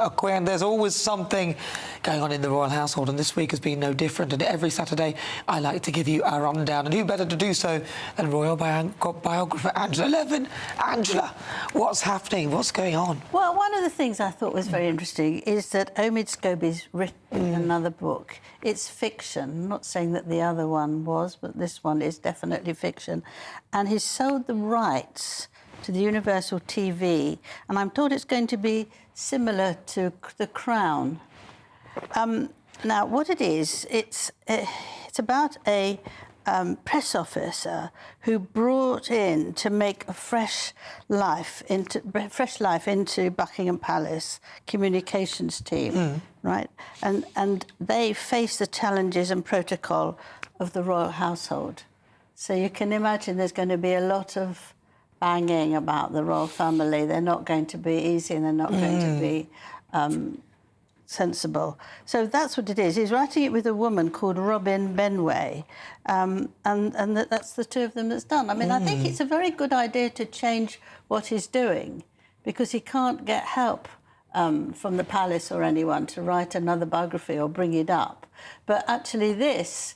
a queen. There's always something going on in the royal household, and this week has been no different. And every Saturday, I like to give you a rundown. And who better to do so than royal biographer Angela Levin? Angela, what's happening? What's going on? Well, one of the things I thought was very interesting is that Omid Scobie's written another book. It's fiction. I'm not saying that the other one was, but this one is definitely fiction. And he's sold the rights to the Universal TV, and I'm told it's going to be similar to The Crown. Now, what it is, it's about a press officer who brought in to make a fresh life into Buckingham Palace communications team, right? And they face the challenges and protocol of the royal household. So you can imagine there's going to be a lot of banging about the royal family. They're not going to be easy, and they're not going to be sensible. So that's what it is. He's writing it with a woman called Robin Benway, and that's the two of them that's done. I mean, I think it's a very good idea to change what he's doing, because he can't get help from the palace or anyone to write another biography or bring it up. But actually this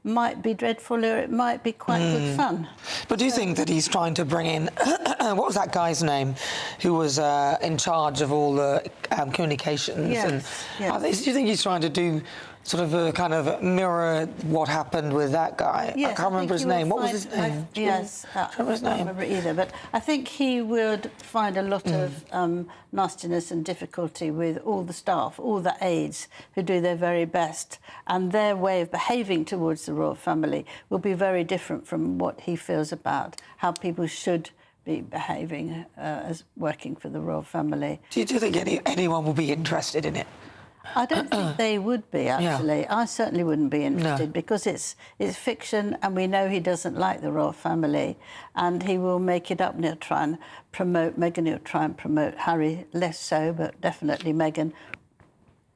might be dreadful, or it might be quite good fun. But do you think that he's trying to bring in... what was that guy's name who was in charge of all the communications? Yes, and, do you think he's trying to do sort of a kind of mirror what happened with that guy? Yes, I can't remember his name. What was his name? Yes, I can't remember it either. But I think he would find a lot of nastiness and difficulty with all the staff, all the aides who do their very best, and their way of behaving towards the royal family will be very different from what he feels about how people should be behaving as working for the royal family. Do you think anyone will be interested in it? I don't think they would be, actually. Yeah. I certainly wouldn't be interested, because it's fiction, and we know he doesn't like the royal family, and he will make it up, and he'll try and promote Meghan, he'll try and promote Harry, less so, but definitely Meghan.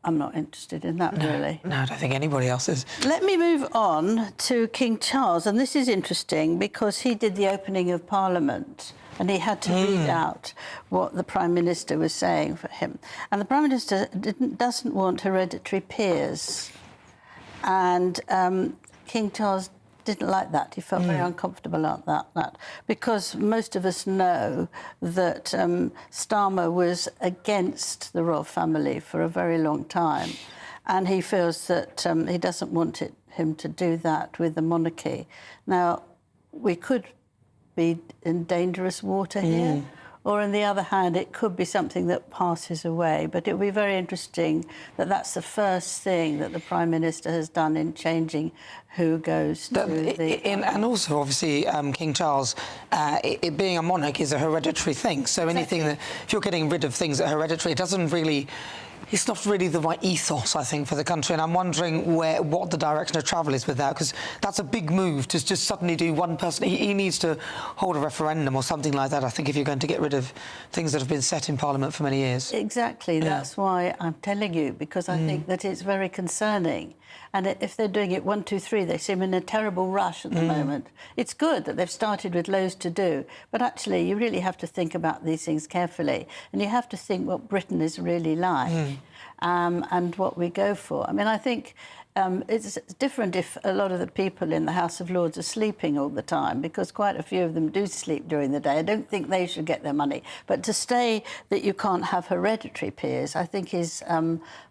I'm not interested in that, really. No, I don't think anybody else is. Let me move on to King Charles, and this is interesting because he did the opening of Parliament, and he had to read out what the Prime Minister was saying for him. And the Prime Minister doesn't want hereditary peers. And King Charles didn't like that. He felt very uncomfortable about that, because most of us know that Starmer was against the royal family for a very long time, and he feels that he doesn't want him to do that with the monarchy. Now, we could be in dangerous water here, or on the other hand, it could be something that passes away. But it will be very interesting that that's the first thing that the Prime Minister has done in changing who goes to the... And also, obviously, King Charles, it being a monarch is a hereditary thing. So anything that... If you're getting rid of things that are hereditary, it doesn't really... It's not really the right ethos, I think, for the country, and I'm wondering what the direction of travel is with that, because that's a big move to just suddenly do one person. He needs to hold a referendum or something like that, I think, if you're going to get rid of things that have been set in Parliament for many years. Exactly, that's why I'm telling you, because I think that it's very concerning. And if they're doing it 1, 2, 3, they seem in a terrible rush at the moment. It's good that they've started with loads to do, but actually you really have to think about these things carefully, and you have to think what Britain is really like. And what we go for. I mean, I think it's different if a lot of the people in the House of Lords are sleeping all the time, because quite a few of them do sleep during the day. I don't think they should get their money. But to say that you can't have hereditary peers, I think is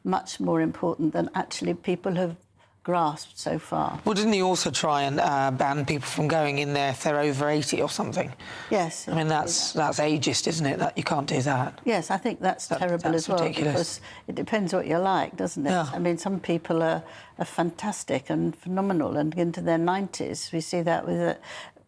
much more important than actually people have grasped so far. Well, didn't he also try and ban people from going in there if they're over 80 or something? Yes. I mean, that's ageist, isn't it? That you can't do that. Yes, I think that's terrible as well, ridiculous. Because it depends what you like, doesn't it? Yeah. I mean, some people are fantastic and phenomenal and into their 90s. We see that with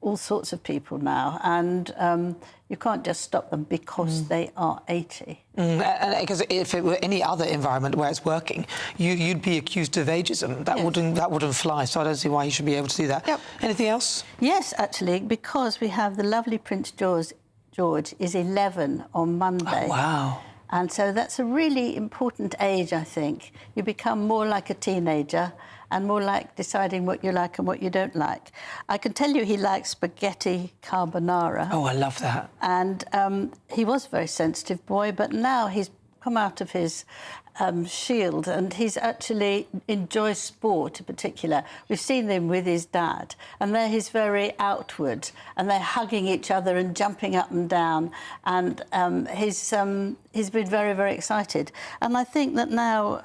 all sorts of people now, and you can't just stop them because they are 80. Because if it were any other environment where it's working, you'd be accused of ageism. That wouldn't fly. So I don't see why he should be able to do that. Yep. Anything else? Yes, actually, because we have the lovely Prince George is 11 on Monday. Oh, wow. And so that's a really important age, I think. You become more like a teenager and more like deciding what you like and what you don't like. I can tell you he likes spaghetti carbonara. Oh, I love that. And he was a very sensitive boy, but now he's come out of his shield, and he's actually enjoys sport in particular. We've seen him with his dad, and there he's very outward, and they're hugging each other and jumping up and down, and he's been very, very excited. And I think that now,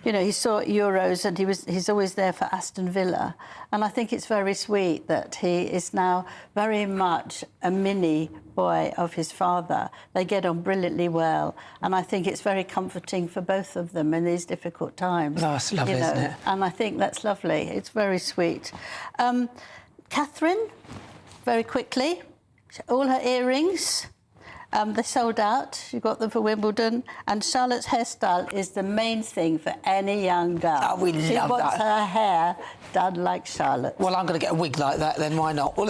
you know, he saw Euros, and he's always there for Aston Villa, and I think it's very sweet that he is now very much a mini boy of his father. They get on brilliantly well, and I think it's very comforting for both of them in these difficult times. Oh, it's lovely, isn't it? And I think that's lovely. It's very sweet. Catherine, very quickly, all her earrings, they sold out. She got them for Wimbledon. And Charlotte's hairstyle is the main thing for any young girl. Oh, we love that. She wants her hair done like Charlotte. Well, I'm going to get a wig like that then, why not? Well,